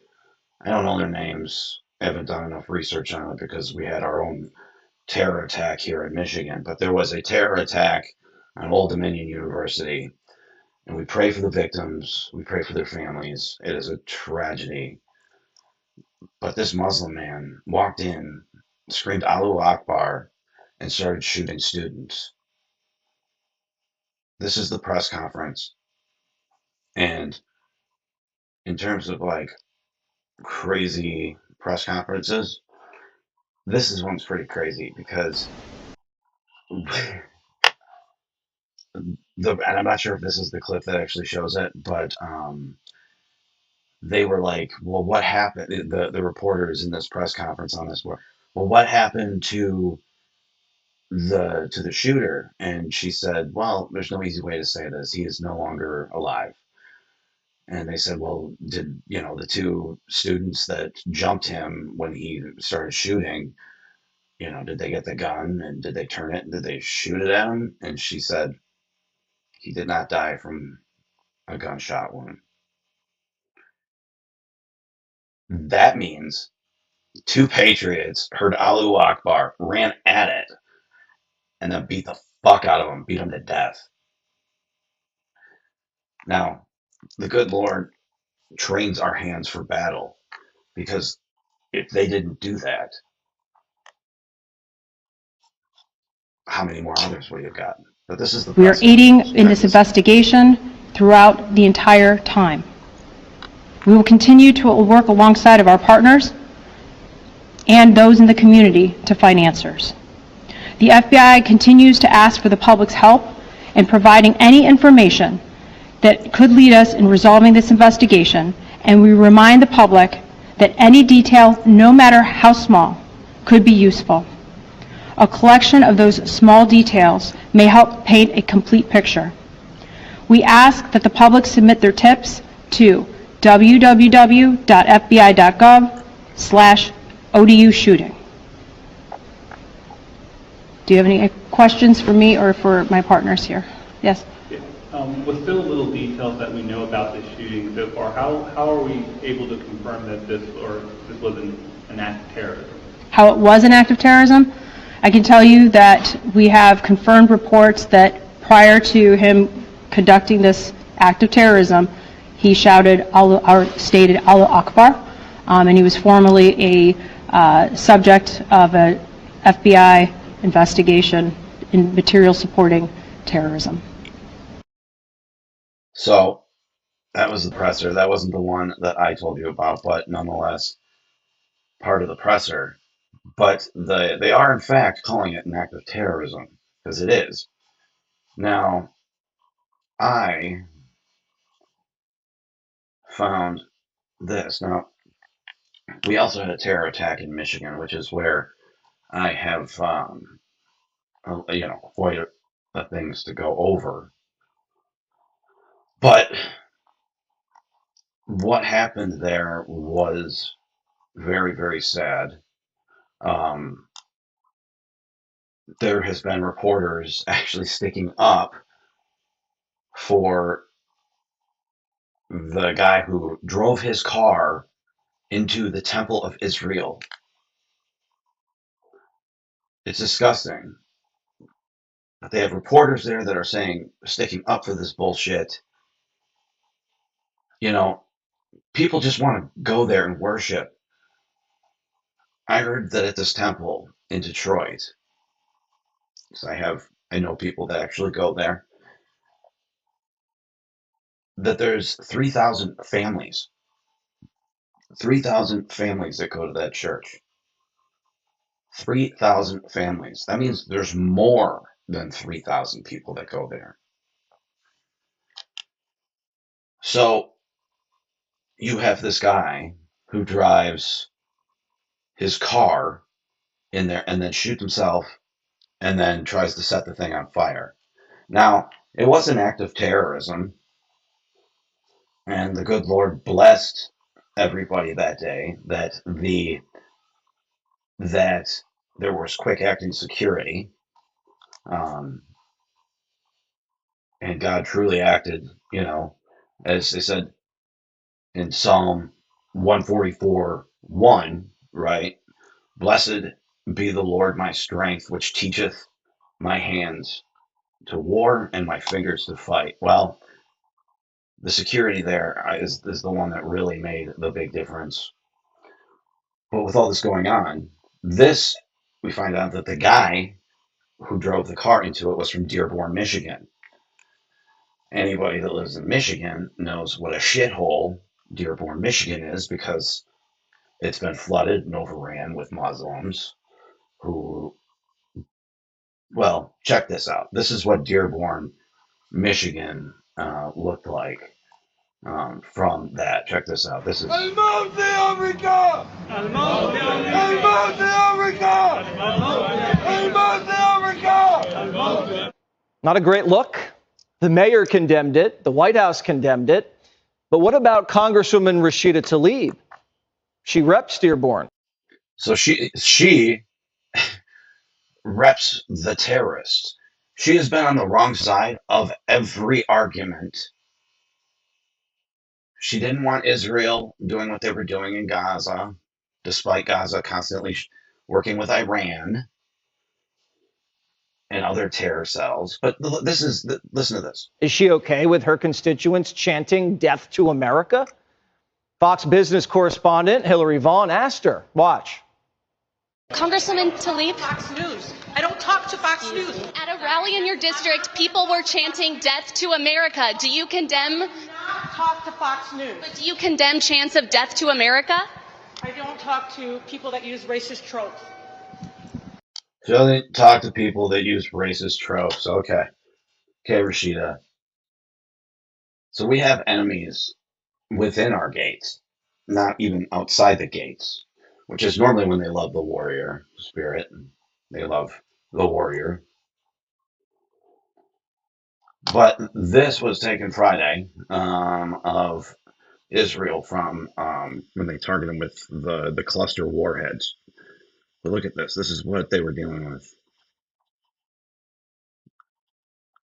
I don't know their names. I haven't done enough research on it because we had our own terror attack here in Michigan. But there was a terror attack on Old Dominion University, and we pray for the victims. We pray for their families. It is a tragedy. But this Muslim man walked in, screamed Allahu Akbar, and started shooting students. This is the press conference. And in terms of like crazy press conferences, this is one's pretty crazy because and I'm not sure if this is the clip that actually shows it, but they were like, well, what happened? The reporters in this press conference on this were, well, what happened to the shooter? And she said, well, there's no easy way to say this. He is no longer alive. And they said, well, did, the 2 students that jumped him when he started shooting, did they get the gun and did they turn it and did they shoot it at him? And she said, he did not die from a gunshot wound. That means 2 patriots heard Allahu Akbar, ran at it, and then beat the fuck out of him, beat him to death. Now, the good Lord trains our hands for battle because if they didn't do that, how many more others would you have gotten? But this is the We are aiding in this investigation throughout the entire time. We will continue to work alongside of our partners and those in the community to find answers. The FBI continues to ask for the public's help in providing any information that could lead us in resolving this investigation, and we remind the public that any detail, no matter how small, could be useful. A collection of those small details may help paint a complete picture. We ask that the public submit their tips to www.fbi.gov/ODU shooting. Do you have any questions for me or for my partners here? Yes? With still little details that we know about this shooting so far, how are we able to confirm that this was an act of terrorism? How it was an act of terrorism? I can tell you that we have confirmed reports that prior to him conducting this act of terrorism, he shouted or stated Allahu Akbar, and he was formerly a subject of an FBI investigation in material supporting terrorism. So that was the presser. That wasn't the one that I told you about, but nonetheless, part of the presser. But they are, in fact, calling it an act of terrorism, because it is. Now, I found this. Now, we also had a terror attack in Michigan, which is where I have, quite a things to go over. But what happened there was very, very sad. there has been reporters actually sticking up for the guy who drove his car into the Temple of Israel. It's disgusting. But they have reporters there that are sticking up for this bullshit. You know, people just want to go there and worship. I heard that at this temple in Detroit, because I know people that actually go there, that there's 3,000 families. 3,000 families that go to that church. 3,000 families. That means there's more than 3,000 people that go there. So you have this guy who drives his car in there and then shoots himself and then tries to set the thing on fire. Now, it was an act of terrorism, and the good Lord blessed everybody that day that there was quick acting security, and God truly acted, as they said in Psalm 144:1, right? Blessed be the Lord my strength, which teacheth my hands to war and my fingers to fight. Well, the security there is the one that really made the big difference. But with all this going on, we find out that the guy who drove the car into it was from Dearborn, Michigan. Anybody that lives in Michigan knows what a shithole Dearborn, Michigan is, because it's been flooded and overran with Muslims who, well, check this out. This is what Dearborn, Michigan looked like from that. Check this out. This is. Not a great look. The mayor condemned it. The White House condemned it. But what about Congresswoman Rashida Tlaib? She reps Dearborn. So she reps the terrorists. She has been on the wrong side of every argument. She didn't want Israel doing what they were doing in Gaza, despite Gaza constantly working with Iran and other terror cells. But listen to this. Is she okay with her constituents chanting death to America? Fox Business correspondent Hillary Vaughn asked her. Watch. Congresswoman Tlaib. Fox News. I don't talk to Fox News. At a rally in your district, people were chanting death to America. Do you condemn? I do not talk to Fox News. But do you condemn chants of death to America? I don't talk to people that use racist tropes. She doesn't talk to people that use racist tropes. Okay, Rashida. So we have enemies within our gates, not even outside the gates, which is normally when they love the warrior spirit. They love the warrior. But this was taken Friday of Israel from when they targeted them with the cluster warheads. But look at this. This is what they were dealing with.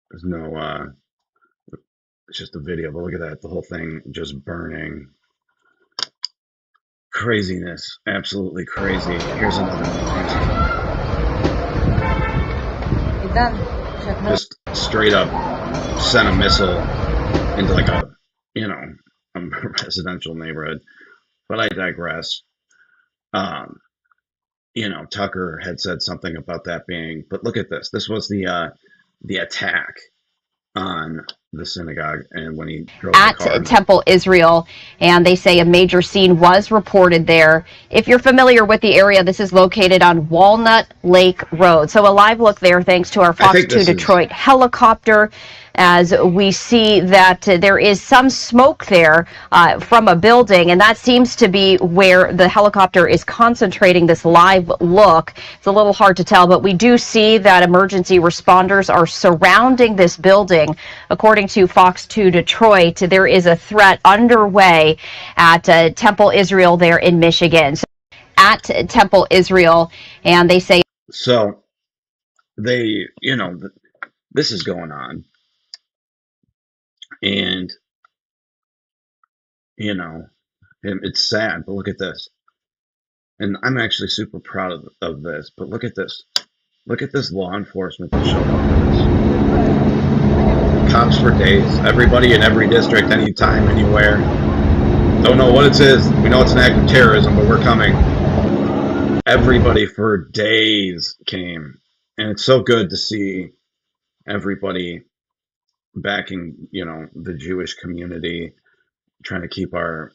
There's no, it's just a video, but look at that. The whole thing just burning. Craziness. Absolutely crazy. Here's another one. Just straight up sent a missile into like a residential neighborhood. But I digress. Tucker had said something about that being, but look at this. This was the attack on the synagogue, and when he drove at the car. Temple Israel, and they say a major scene was reported there. If you're familiar with the area, this is located on Walnut Lake Road. So a live look there thanks to our Fox 2 Detroit helicopter, as we see that there is some smoke there from a building, and that seems to be where the helicopter is concentrating this live look. It's a little hard to tell, but we do see that emergency responders are surrounding this building. According to Fox 2 Detroit, there is a threat underway at Temple Israel there in Michigan. So, at Temple Israel, and they say. So, they, this is going on, and it's sad. But look at this, and I'm actually super proud of this. But look at this. Look at this law enforcement that showed up for this. Cops for days. Everybody in every district, anytime, anywhere. Don't know what it is. We know it's an act of terrorism, but we're coming. Everybody for days came. And it's so good to see everybody backing, the Jewish community, trying to keep our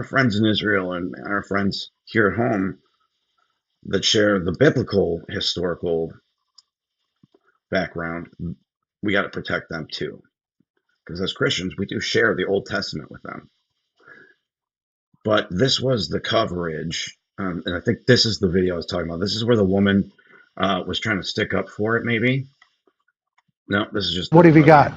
friends in Israel and our friends here at home that share the biblical historical background. We got to protect them too, because as Christians we do share the Old Testament with them. But this was the coverage, and I think this is the video I was talking about. This is where the woman was trying to stick up for it. Maybe no, this is just what have you got?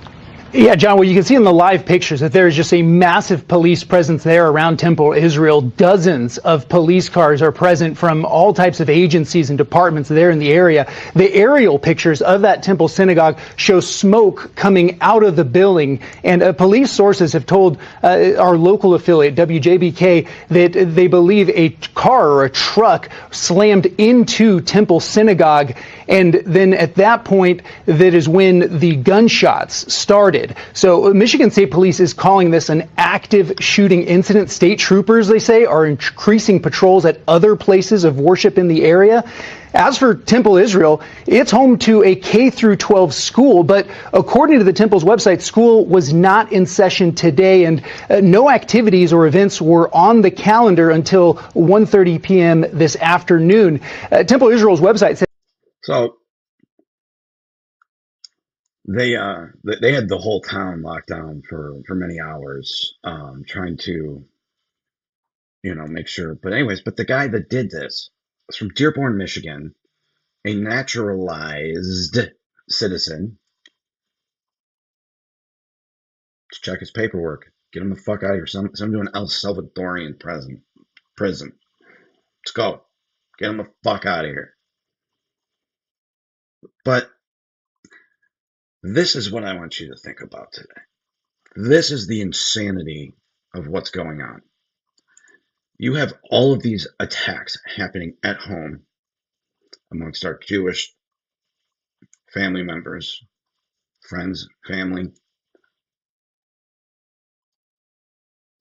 Yeah, John, well, you can see in the live pictures that there is just a massive police presence there around Temple, Israel. Dozens of police cars are present from all types of agencies and departments there in the area. The aerial pictures of that Temple synagogue show smoke coming out of the building. And police sources have told our local affiliate, WJBK, that they believe a car or a truck slammed into Temple synagogue. And then at that point, that is when the gunshots started. So Michigan State Police is calling this an active shooting incident. State troopers, they say, are increasing patrols at other places of worship in the area. As for Temple Israel, it's home to a K-12 school, but according to the Temple's website, school was not in session today, and no activities or events were on the calendar until 1:30 p.m. this afternoon. Temple Israel's website says. So they had the whole town locked down for many hours, trying to, make sure. But anyways, but the guy that did this was from Dearborn, Michigan, a naturalized citizen. Let's check his paperwork. Get him the fuck out of here. Send him to an El Salvadorian prison. Let's go. Get him the fuck out of here. But this is what I want you to think about today. This is the insanity of what's going on. You have all of these attacks happening at home amongst our Jewish family members, friends, family.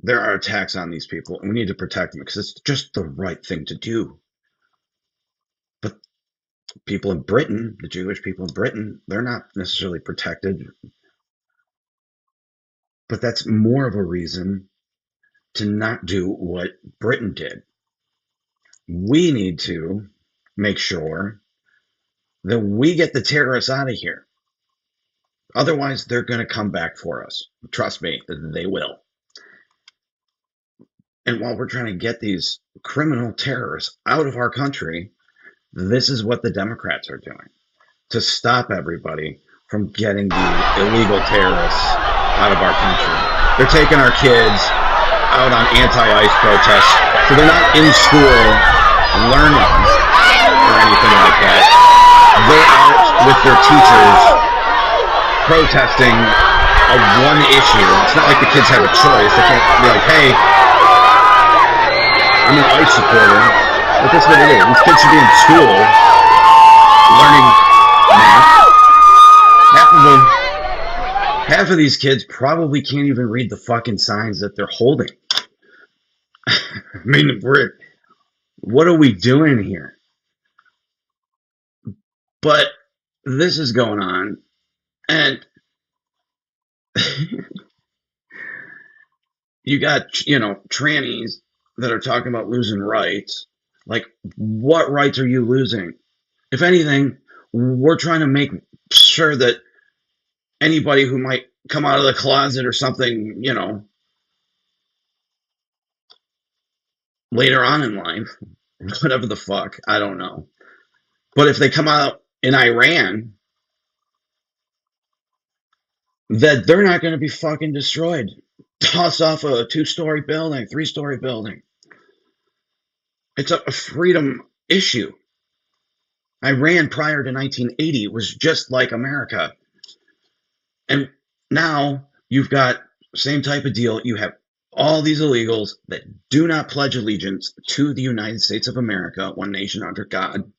There are attacks on these people, and we need to protect them because it's just the right thing to do. But people in Britain, the Jewish people in Britain, they're not necessarily protected. But that's more of a reason to not do what Britain did. We need to make sure that we get the terrorists out of here. Otherwise, they're going to come back for us. Trust me, they will. And while we're trying to get these criminal terrorists out of our country, this is what the Democrats are doing to stop everybody from getting the illegal terrorists out of our country. They're taking our kids out on anti-ICE protests, so they're not in school learning or anything like that. They're out with their teachers protesting a one issue. It's not like the kids have a choice. They can't be like, hey, I'm an ICE supporter. But that's what it is. These kids should be in school learning math. Half of these kids probably can't even read the fucking signs that they're holding. I mean, what are we doing here? But this is going on, and you got, trannies that are talking about losing rights. Like, what rights are you losing? If anything, we're trying to make sure that anybody who might come out of the closet or something, later on in life, whatever the fuck, I don't know. But if they come out in Iran, that they're not going to be fucking destroyed. Tossed off a 2-story building, 3-story building. It's a freedom issue. Iran prior to 1980 was just like America. And now you've got same type of deal. You have all these illegals that do not pledge allegiance to the United States of America, one nation under God.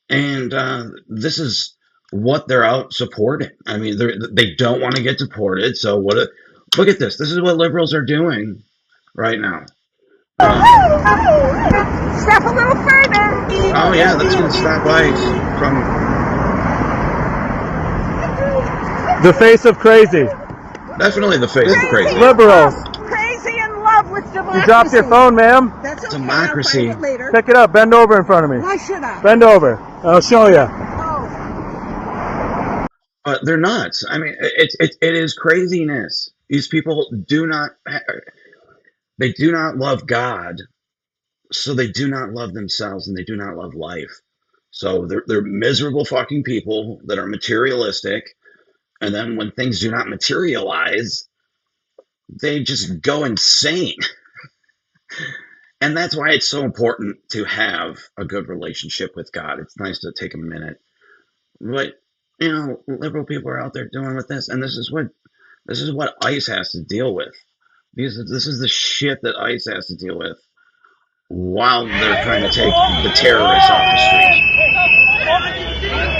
And this is what they're out supporting. I mean, they don't want to get deported. So look at this. This is what liberals are doing right now. Step a little further. Oh yeah, that's going to stop ICE from The face of crazy. definitely the face of crazy. Liberals. Crazy in love with democracy. You dropped your phone, ma'am. That's okay. Democracy. I'll find it later. Pick it up. Bend over in front of me. Why should I? Bend over. I'll show you. They're nuts. I mean, it is craziness. These people do not love God, so they do not love themselves, and they do not love life. So they're miserable fucking people that are materialistic, and then when things do not materialize, they just go insane. And that's why it's so important to have a good relationship with God. It's nice to take a minute, but liberal people are out there doing with this, and this is what ICE has to deal with. This is the shit that ICE has to deal with while they're trying to take the terrorists off the streets.